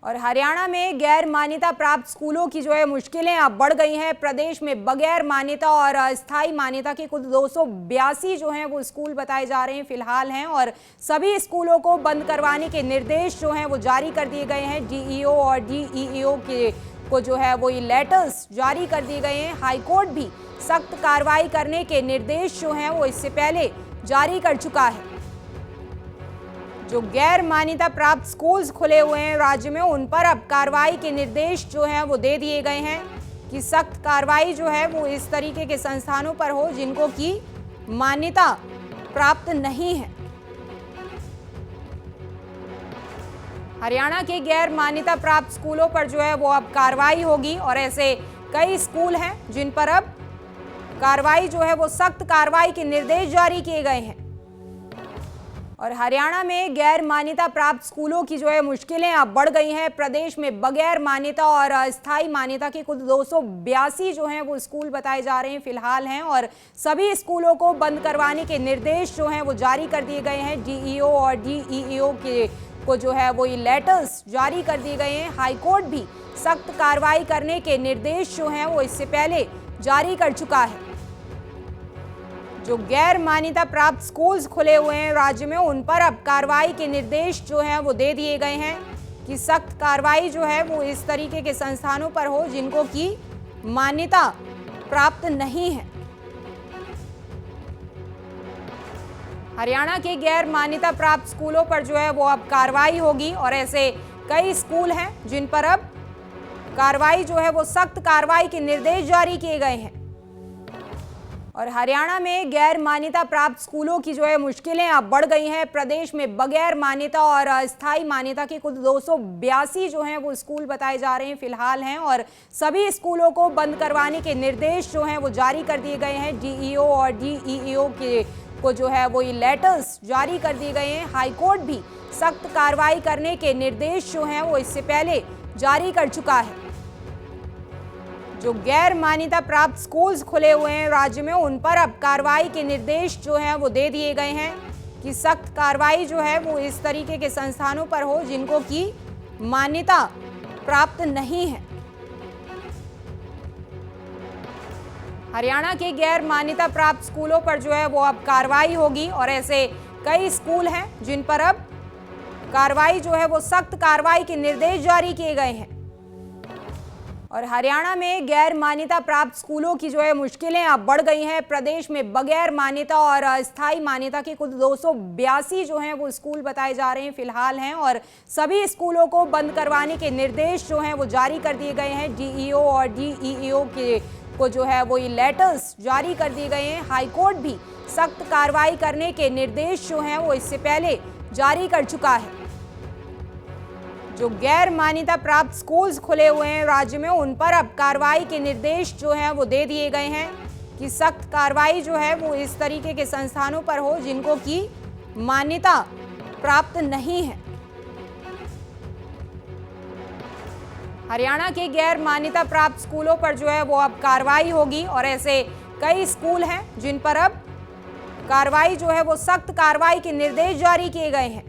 और हरियाणा में गैर मान्यता प्राप्त स्कूलों की जो है मुश्किलें अब बढ़ गई हैं। प्रदेश में बगैर मान्यता और अस्थायी मान्यता के कुल 282 जो हैं वो स्कूल बताए जा रहे हैं फिलहाल हैं, और सभी स्कूलों को बंद करवाने के निर्देश जो हैं वो जारी कर दिए गए हैं। डीईओ और डीईओ के को जो है वो ये लेटर्स जारी कर दिए गए हैं। हाईकोर्ट भी सख्त कार्रवाई करने के निर्देश जो हैं वो इससे पहले जारी कर चुका है। जो गैर मान्यता प्राप्त स्कूल्स खुले हुए हैं राज्य में, उन पर अब कार्रवाई के निर्देश जो हैं वो दे दिए गए हैं कि सख्त कार्रवाई जो है वो इस तरीके के संस्थानों पर हो जिनको की मान्यता प्राप्त नहीं है। हरियाणा के गैर मान्यता प्राप्त स्कूलों पर जो है वो अब कार्रवाई होगी, और ऐसे कई स्कूल हैं जिन पर अब कार्रवाई जो है वो सख्त कार्रवाई के निर्देश जारी किए गए हैं। और हरियाणा में गैर मान्यता प्राप्त स्कूलों की जो है मुश्किलें अब बढ़ गई हैं। प्रदेश में बगैर मान्यता और अस्थायी मान्यता के कुल 282 जो हैं वो स्कूल बताए जा रहे हैं फिलहाल हैं, और सभी स्कूलों को बंद करवाने के निर्देश जो हैं वो जारी कर दिए गए हैं। डीईओ और डीईओ को जो है वो ये लेटर्स जारी कर दिए गए हैं। हाईकोर्ट भी सख्त कार्रवाई करने के निर्देश जो हैं वो इससे पहले जारी कर चुका है। जो गैर मान्यता प्राप्त स्कूल्स खुले हुए हैं राज्य में, उन पर अब कार्रवाई के निर्देश जो हैं वो दे दिए गए हैं कि सख्त कार्रवाई जो है वो इस तरीके के संस्थानों पर हो जिनको की मान्यता प्राप्त नहीं है। हरियाणा के गैर मान्यता प्राप्त स्कूलों पर जो है वो अब कार्रवाई होगी, और ऐसे कई स्कूल हैं जिन पर अब कार्रवाई जो है वो सख्त कार्रवाई के निर्देश जारी किए गए हैं। और हरियाणा में गैर मान्यता प्राप्त स्कूलों की जो है मुश्किलें अब बढ़ गई हैं। प्रदेश में बगैर मान्यता और अस्थायी मान्यता के कुल 282 जो हैं वो स्कूल बताए जा रहे हैं फिलहाल हैं, और सभी स्कूलों को बंद करवाने के निर्देश जो हैं वो जारी कर दिए गए हैं। डीईओ और डीईओ को जो है वो ये लेटर्स जारी कर दिए गए हैं। हाईकोर्ट भी सख्त कार्रवाई करने के निर्देश जो हैं वो इससे पहले जारी कर चुका है। जो गैर मान्यता प्राप्त स्कूल्स खुले हुए हैं राज्य में, उन पर अब कार्रवाई के निर्देश जो हैं वो दे दिए गए हैं कि सख्त कार्रवाई जो है वो इस तरीके के संस्थानों पर हो जिनको की मान्यता प्राप्त नहीं है। हरियाणा के गैर मान्यता प्राप्त स्कूलों पर जो है वो अब कार्रवाई होगी, और ऐसे कई स्कूल हैं जिन पर अब कार्रवाई जो है वो सख्त कार्रवाई के निर्देश जारी किए गए हैं। और हरियाणा में गैर मान्यता प्राप्त स्कूलों की जो है मुश्किलें अब बढ़ गई हैं। प्रदेश में बगैर मान्यता और अस्थायी मान्यता के कुल 282 जो हैं वो स्कूल बताए जा रहे हैं फिलहाल हैं, और सभी स्कूलों को बंद करवाने के निर्देश जो हैं वो जारी कर दिए गए हैं। डीईओ और डीईओ को जो है वो ये लेटर्स जारी कर दिए गए हैं। हाईकोर्ट भी सख्त कार्रवाई करने के निर्देश जो हैं वो इससे पहले जारी कर चुका है। जो गैर मान्यता प्राप्त स्कूल्स खुले हुए हैं राज्य में, उन पर अब कार्रवाई के निर्देश जो हैं वो दे दिए गए हैं कि सख्त कार्रवाई जो है वो इस तरीके के संस्थानों पर हो जिनको की मान्यता प्राप्त नहीं है। हरियाणा के गैर मान्यता प्राप्त स्कूलों पर जो है वो अब कार्रवाई होगी, और ऐसे कई स्कूल हैं जिन पर अब कार्रवाई जो है वो सख्त कार्रवाई के निर्देश जारी किए गए हैं।